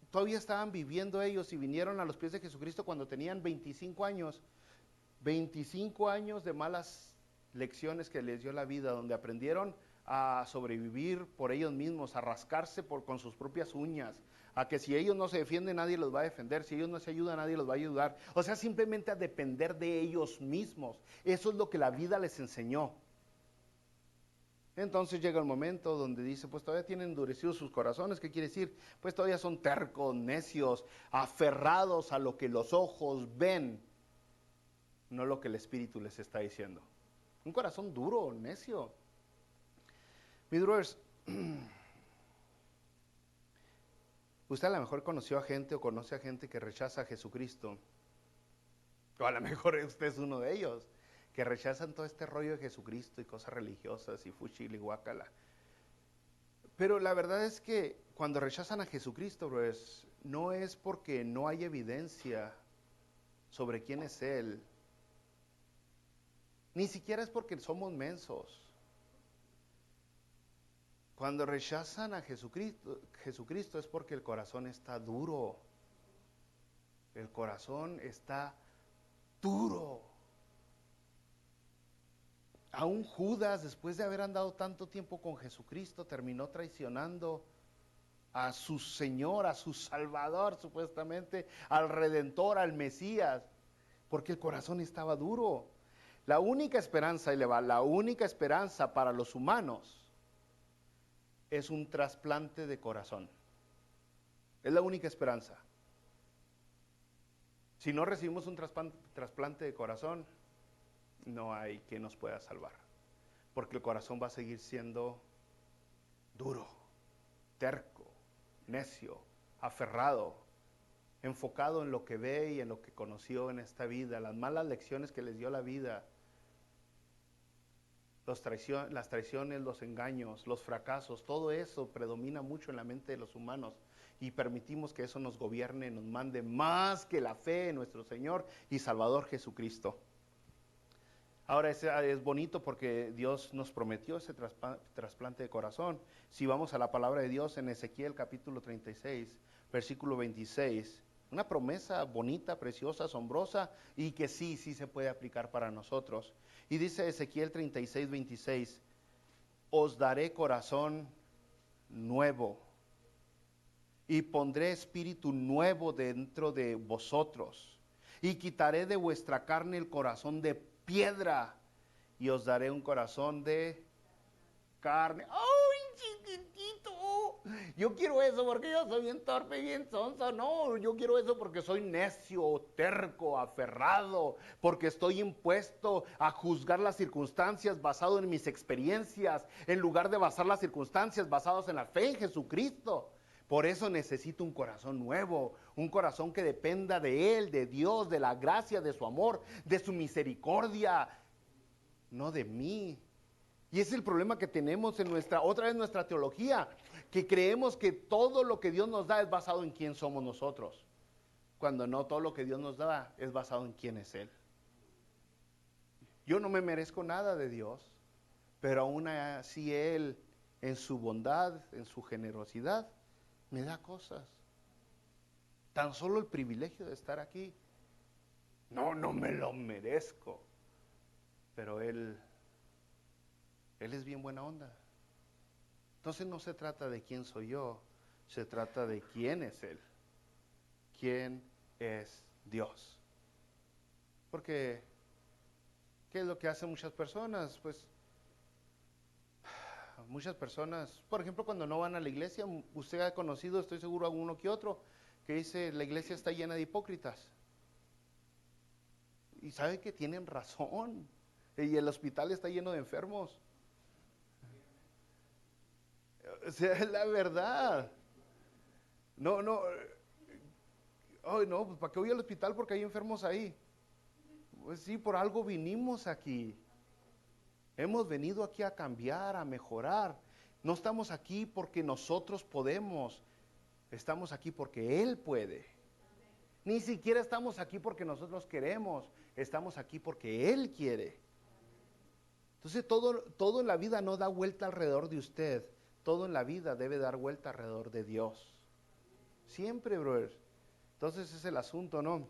[SPEAKER 1] todavía estaban viviendo ellos y vinieron a los pies de Jesucristo cuando tenían 25 años. 25 años de malas lecciones que les dio la vida, donde aprendieron a sobrevivir por ellos mismos, a rascarse con sus propias uñas, a que si ellos no se defienden nadie los va a defender, si ellos no se ayudan nadie los va a ayudar, o sea, simplemente a depender de ellos mismos. Eso es lo que la vida les enseñó. Entonces llega el momento donde dice, pues todavía tienen endurecidos sus corazones. ¿Qué quiere decir? Pues todavía son tercos, necios, aferrados a lo que los ojos ven, no lo que el Espíritu les está diciendo. Un corazón duro, necio. Mis brothers, usted a lo mejor conoció a gente o conoce a gente que rechaza a Jesucristo. O a lo mejor usted es uno de ellos, que rechazan todo este rollo de Jesucristo y cosas religiosas y fuchil y guácala. Pero la verdad es que cuando rechazan a Jesucristo, pues, no es porque no hay evidencia sobre quién es Él. Ni siquiera es porque somos mensos. Cuando rechazan a Jesucristo es porque el corazón está duro. El corazón está duro. Aún Judas, después de haber andado tanto tiempo con Jesucristo, terminó traicionando a su Señor, a su Salvador, supuestamente, al Redentor, al Mesías, porque el corazón estaba duro. La única esperanza, y le va, la única esperanza para los humanos es un trasplante de corazón. Es la única esperanza. Si no recibimos un trasplante de corazón, no hay quien nos pueda salvar, porque el corazón va a seguir siendo duro, terco, necio, aferrado, enfocado en lo que ve y en lo que conoció en esta vida, las malas lecciones que les dio la vida, las traiciones, los engaños, los fracasos, todo eso predomina mucho en la mente de los humanos y permitimos que eso nos gobierne, nos mande más que la fe en nuestro Señor y Salvador Jesucristo. Ahora es bonito porque Dios nos prometió ese trasplante de corazón. Si vamos a la palabra de Dios en Ezequiel capítulo 36, versículo 26, una promesa bonita, preciosa, asombrosa y que sí se puede aplicar para nosotros. Y dice Ezequiel 36, 26, os daré corazón nuevo y pondré espíritu nuevo dentro de vosotros y quitaré de vuestra carne el corazón de piedra y os daré un corazón de carne. ¡Ay, chiquitito! Yo quiero eso porque yo soy bien torpe, bien sonso. No, yo quiero eso porque soy necio, terco, aferrado, porque estoy impuesto a juzgar las circunstancias basado en mis experiencias, en lugar de basar las circunstancias basadas en la fe en Jesucristo. Por eso necesito un corazón nuevo, un corazón que dependa de Él, de Dios, de la gracia, de su amor, de su misericordia, no de mí. Y ese es el problema que tenemos en nuestra teología, que creemos que todo lo que Dios nos da es basado en quién somos nosotros, cuando no, todo lo que Dios nos da es basado en quién es Él. Yo no me merezco nada de Dios, pero aún así Él, en su bondad, en su generosidad, me da cosas. Tan solo el privilegio de estar aquí. No me lo merezco. Pero Él es bien buena onda. Entonces no se trata de quién soy yo, se trata de quién es Él. ¿Quién es Dios? Porque, ¿qué es lo que hacen muchas personas? Pues muchas personas, por ejemplo, cuando no van a la iglesia, usted ha conocido, estoy seguro, a uno que otro, que dice, la iglesia está llena de hipócritas. Y sabe que tienen razón. Y el hospital está lleno de enfermos. O sea, es la verdad. No, pues ¿para qué voy al hospital? Porque hay enfermos ahí. Pues sí, por algo vinimos aquí. Hemos venido aquí a cambiar, a mejorar. No estamos aquí porque nosotros podemos. Estamos aquí porque Él puede. Ni siquiera estamos aquí porque nosotros queremos. Estamos aquí porque Él quiere. Entonces todo en la vida no da vuelta alrededor de usted. Todo en la vida debe dar vuelta alrededor de Dios. Siempre, brother. Entonces es el asunto, ¿no?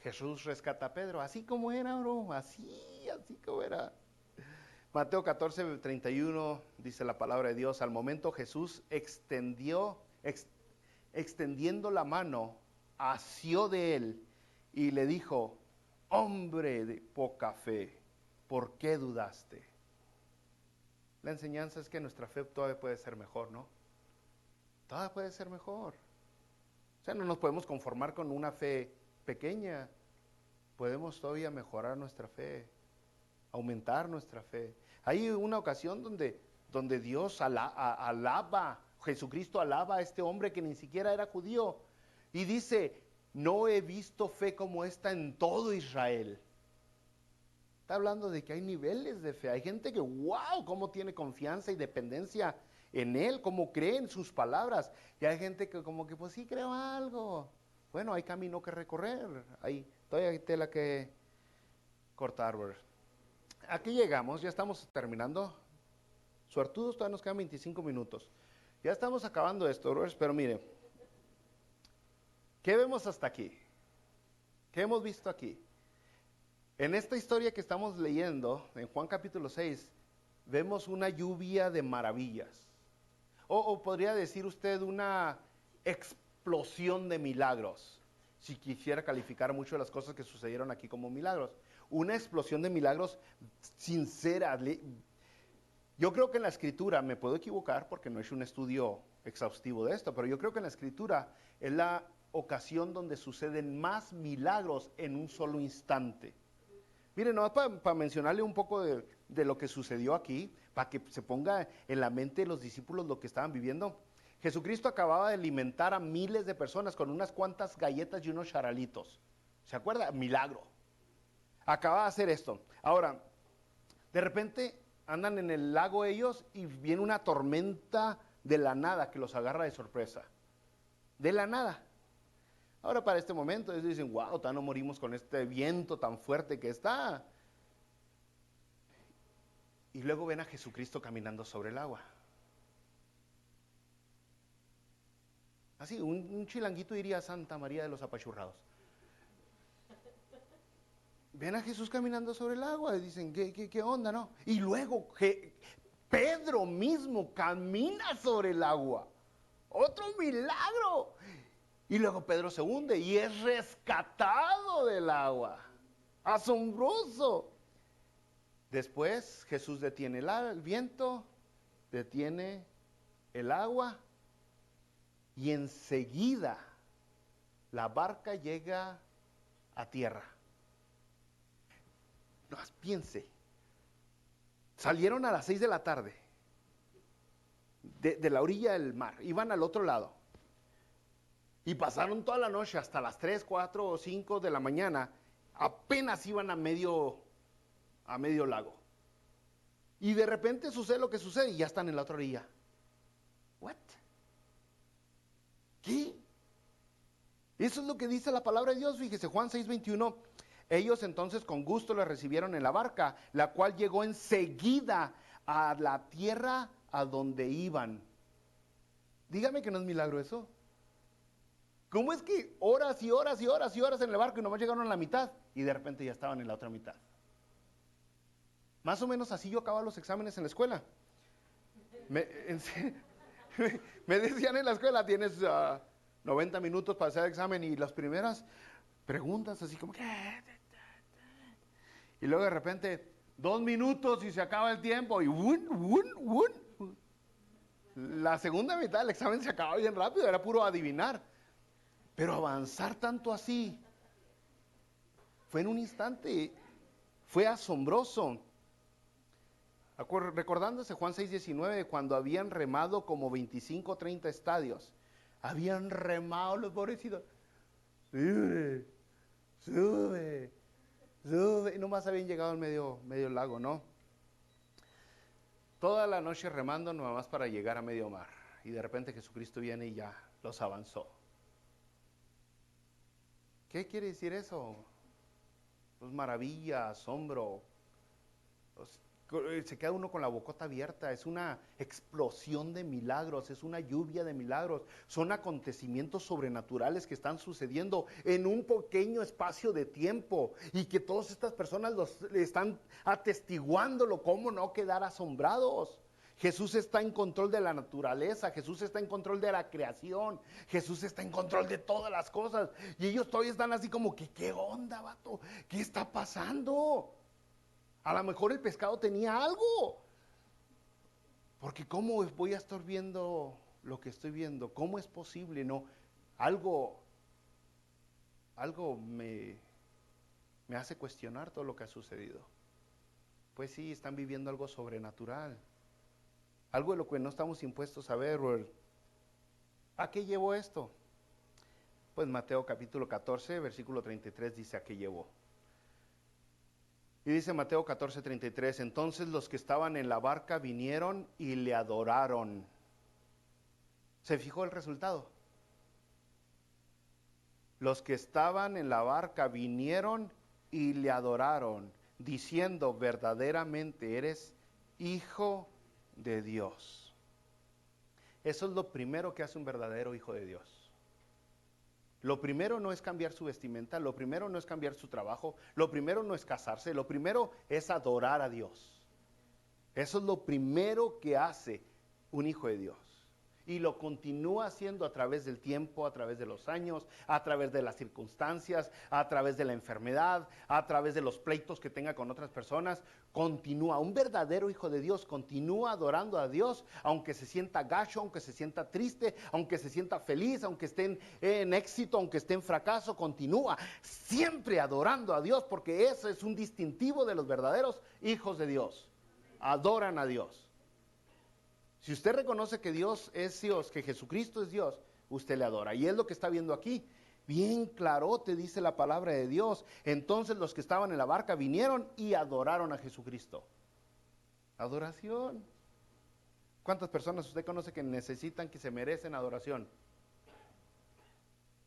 [SPEAKER 1] Jesús rescata a Pedro, así como era, bro. Así como era. Mateo 14, 31 dice la palabra de Dios. Al momento Jesús extendiendo la mano, asió de él y le dijo, hombre de poca fe, ¿por qué dudaste? la enseñanza es que nuestra fe todavía puede ser mejor, ¿no? Todavía puede ser mejor. O sea, no nos podemos conformar con una fe pequeña. Podemos todavía mejorar nuestra fe, aumentar nuestra fe. Hay una ocasión donde Dios alaba, Jesucristo alaba a este hombre que ni siquiera era judío. Y dice, no he visto fe como esta en todo Israel. Está hablando de que hay niveles de fe. Hay gente que, wow, cómo tiene confianza y dependencia en Él, cómo cree en sus palabras. Y hay gente que como que, pues sí creo algo. Bueno, hay camino que recorrer. Todavía hay tela que cortar. Aquí llegamos, ya estamos terminando. Suertudos, todavía nos quedan 25 minutos. Ya estamos acabando esto, pero mire. ¿Qué vemos hasta aquí? ¿Qué hemos visto aquí? En esta historia que estamos leyendo, en Juan capítulo 6, vemos una lluvia de maravillas. O podría decir usted una explosión de milagros, si quisiera calificar mucho las cosas que sucedieron aquí como milagros. Una explosión de milagros sincera. Yo creo que en la Escritura, me puedo equivocar porque no he hecho un estudio exhaustivo de esto, pero yo creo que en la Escritura es la ocasión donde suceden más milagros en un solo instante. Miren, no para mencionarle un poco de lo que sucedió aquí, para que se ponga en la mente de los discípulos lo que estaban viviendo. Jesucristo acababa de alimentar a miles de personas con unas cuantas galletas y unos charalitos. ¿Se acuerda? Milagro. Acaba de hacer esto. Ahora, de repente andan en el lago ellos y viene una tormenta de la nada que los agarra de sorpresa. De la nada. Ahora para este momento ellos dicen, wow, no morimos con este viento tan fuerte que está. Y luego ven a Jesucristo caminando sobre el agua. Así, un chilanguito diría Santa María de los Apachurrados. Ven a Jesús caminando sobre el agua y dicen, ¿qué onda, no? Y luego Pedro mismo camina sobre el agua. Otro milagro. Y luego Pedro se hunde y es rescatado del agua. Asombroso. Después Jesús detiene el viento, detiene el agua y enseguida la barca llega a tierra. No, piense, salieron a las 6 de la tarde de la orilla del mar, iban al otro lado y pasaron toda la noche hasta las 3, 4 o 5 de la mañana, apenas iban a medio lago. Y de repente sucede lo que sucede y ya están en la otra orilla. ¿What? ¿Qué? Eso es lo que dice la palabra de Dios. Fíjese, Juan 6:21. Ellos entonces con gusto le recibieron en la barca, la cual llegó enseguida a la tierra a donde iban. Dígame que no es milagro eso. ¿Cómo es que horas y horas y horas y horas en el barco y nomás llegaron a la mitad y de repente ya estaban en la otra mitad? Más o menos así yo acababa los exámenes en la escuela. Me decían en la escuela, tienes 90 minutos para hacer el examen y las primeras preguntas así como que... Y luego de repente, 2 minutos y se acaba el tiempo y la segunda mitad del examen se acaba bien rápido, era puro adivinar. Pero avanzar tanto así, fue en un instante, fue asombroso. Recordándose Juan 6:19, cuando habían remado como 25 o 30 estadios, habían remado los pobrecitos. Sube, y nomás habían llegado al medio lago, ¿no? Toda la noche remando nomás para llegar a medio mar. Y de repente Jesucristo viene y ya los avanzó. ¿Qué quiere decir eso? Pues maravilla, asombro. Se queda uno con la bocota abierta. Es una explosión de milagros, es una lluvia de milagros. Son acontecimientos sobrenaturales que están sucediendo en un pequeño espacio de tiempo y que todas estas personas están atestiguándolo. ¿Cómo no quedar asombrados? Jesús está en control de la naturaleza, Jesús está en control de la creación, Jesús está en control de todas las cosas. Y ellos todavía están así como que, ¿qué onda, vato? ¿Qué está pasando? A lo mejor el pescado tenía algo. Porque ¿cómo voy a estar viendo lo que estoy viendo? ¿Cómo es posible? No, algo me hace cuestionar todo lo que ha sucedido. Pues sí, están viviendo algo sobrenatural. Algo de lo que no estamos impuestos a ver. ¿A qué llevó esto? Pues Mateo capítulo 14, versículo 33 dice a qué llevó. Y dice Mateo 14, 33, entonces los que estaban en la barca vinieron y le adoraron. ¿Se fijó el resultado? Los que estaban en la barca vinieron y le adoraron, diciendo verdaderamente eres hijo de Dios. Eso es lo primero que hace un verdadero hijo de Dios. Lo primero no es cambiar su vestimenta, lo primero no es cambiar su trabajo, lo primero no es casarse, lo primero es adorar a Dios. Eso es lo primero que hace un hijo de Dios. Y lo continúa haciendo a través del tiempo, a través de los años, a través de las circunstancias, a través de la enfermedad, a través de los pleitos que tenga con otras personas. Continúa, un verdadero hijo de Dios continúa adorando a Dios, aunque se sienta gacho, aunque se sienta triste, aunque se sienta feliz, aunque esté en éxito, aunque esté en fracaso, continúa siempre adorando a Dios, porque eso es un distintivo de los verdaderos hijos de Dios. Adoran a Dios. Si usted reconoce que Dios es Dios, que Jesucristo es Dios, usted le adora. Y es lo que está viendo aquí. Bien claro te dice la palabra de Dios. Entonces los que estaban en la barca vinieron y adoraron a Jesucristo. Adoración. ¿Cuántas personas usted conoce que necesitan, que se merecen adoración?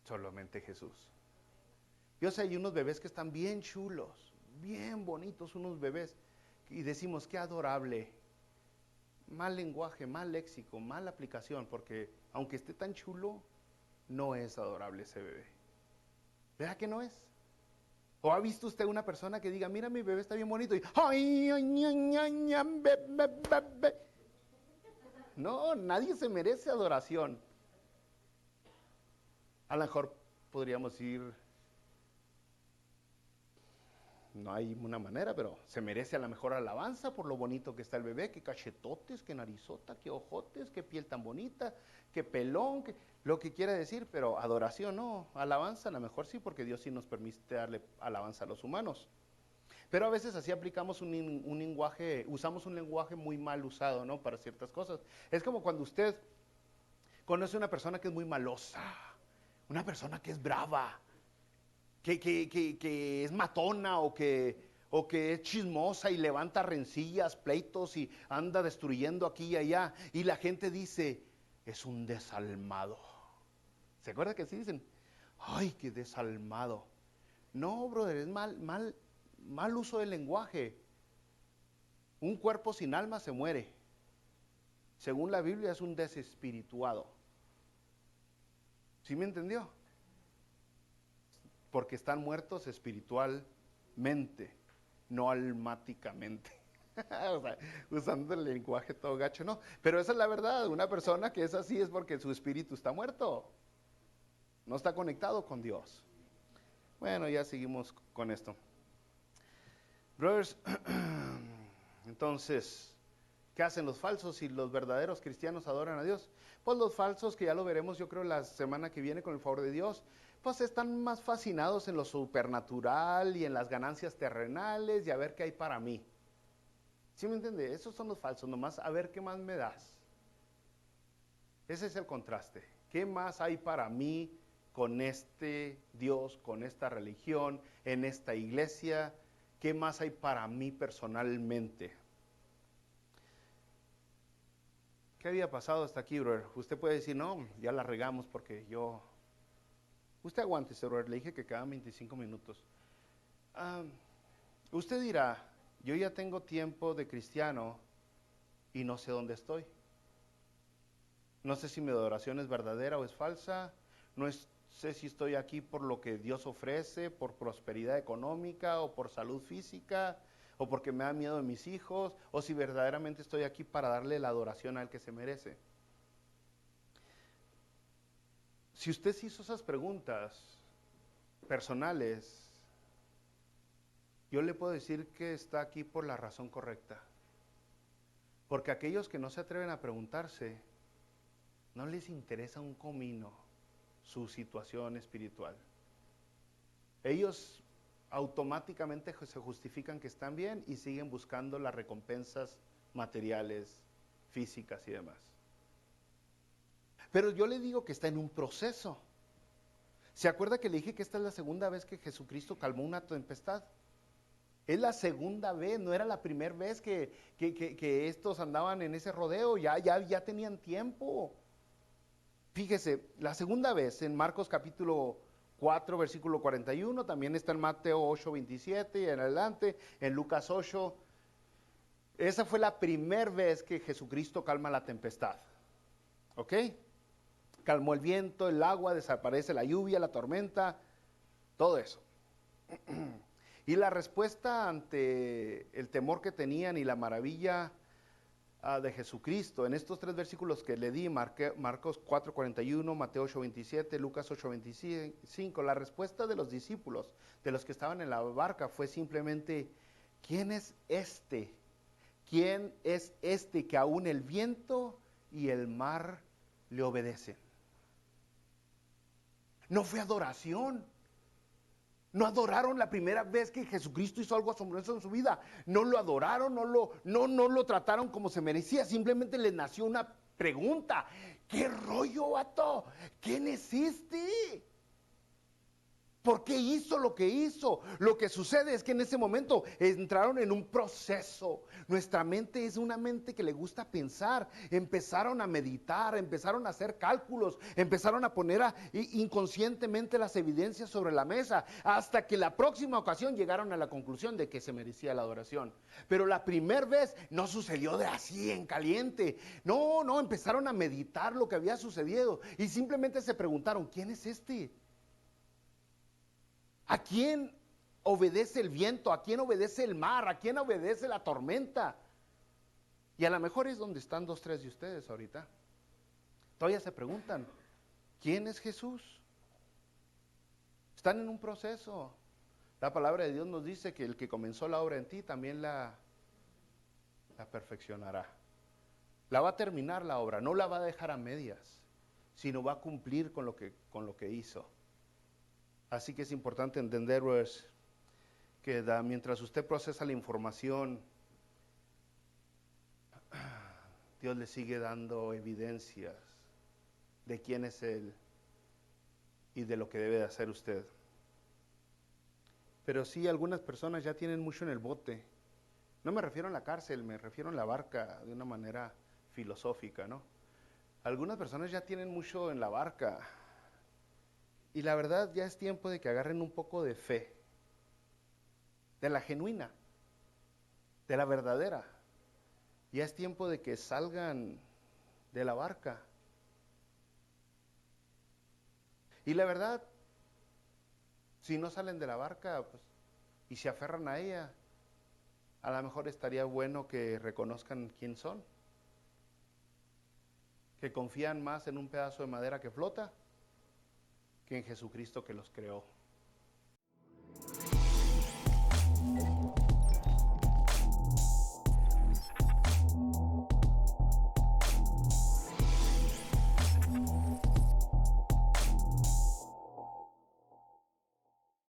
[SPEAKER 1] Solamente Jesús. Yo sé, hay unos bebés que están bien chulos, bien bonitos, unos bebés. Y decimos, qué adorable. Mal lenguaje, mal léxico, mala aplicación, porque aunque esté tan chulo, no es adorable ese bebé. ¿Verdad que no es? ¿O ha visto usted una persona que diga, mira mi bebé está bien bonito y ay, ay, ay, ay, ay, be, be, be, be? No, nadie se merece adoración. A lo mejor podríamos ir, no hay una manera, pero se merece a lo mejor alabanza por lo bonito que está el bebé, que cachetotes, que narizota, que ojotes, que piel tan bonita, que pelón, que lo que quiera decir, pero adoración no, alabanza a lo mejor sí, porque Dios sí nos permite darle alabanza a los humanos. Pero a veces así aplicamos un lenguaje, usamos un lenguaje muy mal usado, ¿no? Para ciertas cosas. Es como cuando usted conoce una persona que es muy malosa, una persona que es brava, que es matona o que es chismosa y levanta rencillas, pleitos y anda destruyendo aquí y allá. Y la gente dice, es un desalmado. ¿Se acuerda que así dicen? Ay, qué desalmado. No, brother, es mal uso del lenguaje. Un cuerpo sin alma se muere. Según la Biblia es un desespirituado. ¿Sí me entendió? Porque están muertos espiritualmente, no almáticamente. O sea, usando el lenguaje todo gacho, no. Pero esa es la verdad, una persona que es así es porque su espíritu está muerto. No está conectado con Dios. Bueno, ya seguimos con esto. Brothers, entonces, ¿qué hacen los falsos si los verdaderos cristianos adoran a Dios? Pues los falsos, que ya lo veremos yo creo la semana que viene con el favor de Dios, pues están más fascinados en lo supernatural y en las ganancias terrenales y a ver qué hay para mí. ¿Sí me entiende? Esos son los falsos, nomás a ver qué más me das. Ese es el contraste. ¿Qué más hay para mí con este Dios, con esta religión, en esta iglesia? ¿Qué más hay para mí personalmente? ¿Qué había pasado hasta aquí, brother? Usted puede decir, no, ya la regamos porque yo... Usted aguántese, brother, le dije que quedaban 25 minutos. Usted dirá, yo ya tengo tiempo de cristiano y no sé dónde estoy. No sé si mi adoración es verdadera o es falsa. No sé si estoy aquí por lo que Dios ofrece, por prosperidad económica o por salud física, o porque me da miedo de mis hijos, o si verdaderamente estoy aquí para darle la adoración al que se merece. Si usted se hizo esas preguntas personales, yo le puedo decir que está aquí por la razón correcta. Porque aquellos que no se atreven a preguntarse, no les interesa un comino su situación espiritual. Ellos automáticamente se justifican que están bien y siguen buscando las recompensas materiales, físicas y demás. Pero yo le digo que está en un proceso. ¿Se acuerda que le dije que esta es la segunda vez que Jesucristo calmó una tempestad? Es la segunda vez, no era la primera vez que estos andaban en ese rodeo, ya tenían tiempo. Fíjese, la segunda vez en Marcos capítulo 4, versículo 41, también está en Mateo 8, 27 y en adelante, en Lucas 8. Esa fue la primera vez que Jesucristo calma la tempestad. ¿Ok? Calmó el viento, el agua, desaparece la lluvia, la tormenta, todo eso. Y la respuesta ante el temor que tenían y la maravilla de Jesucristo, en estos tres versículos que le di, Marcos 4:41, Mateo 8:27, Lucas 8:25, la respuesta de los discípulos, de los que estaban en la barca, fue simplemente: ¿quién es este? ¿Quién es este que aún el viento y el mar le obedecen? No fue adoración. No adoraron la primera vez que Jesucristo hizo algo asombroso en su vida. No lo adoraron, no lo trataron como se merecía. Simplemente les nació una pregunta: ¿qué rollo, vato? ¿Quién es este? ¿Por qué hizo lo que hizo? Lo que sucede es que en ese momento entraron en un proceso. Nuestra mente es una mente que le gusta pensar. Empezaron a meditar, empezaron a hacer cálculos, empezaron a poner inconscientemente las evidencias sobre la mesa, hasta que la próxima ocasión llegaron a la conclusión de que se merecía la adoración. Pero la primera vez no sucedió de así en caliente. No, empezaron a meditar lo que había sucedido y simplemente se preguntaron: ¿quién es este? ¿A quién obedece el viento? ¿A quién obedece el mar? ¿A quién obedece la tormenta? Y a lo mejor es donde están 2, 3 de ustedes ahorita. Todavía se preguntan: ¿quién es Jesús? Están en un proceso. La palabra de Dios nos dice que el que comenzó la obra en ti también la perfeccionará. La va a terminar la obra, no la va a dejar a medias, sino va a cumplir con lo que hizo. Así que es importante entender, pues, que mientras usted procesa la información, Dios le sigue dando evidencias de quién es Él y de lo que debe de hacer usted. Pero sí, algunas personas ya tienen mucho en el bote. No me refiero a la cárcel, me refiero a la barca de una manera filosófica, ¿no? Algunas personas ya tienen mucho en la barca. Y la verdad, ya es tiempo de que agarren un poco de fe, de la genuina, de la verdadera. Ya es tiempo de que salgan de la barca. Y la verdad, si no salen de la barca, pues, y se aferran a ella, a lo mejor estaría bueno que reconozcan quién son, que confían más en un pedazo de madera que flota que en Jesucristo que los creó.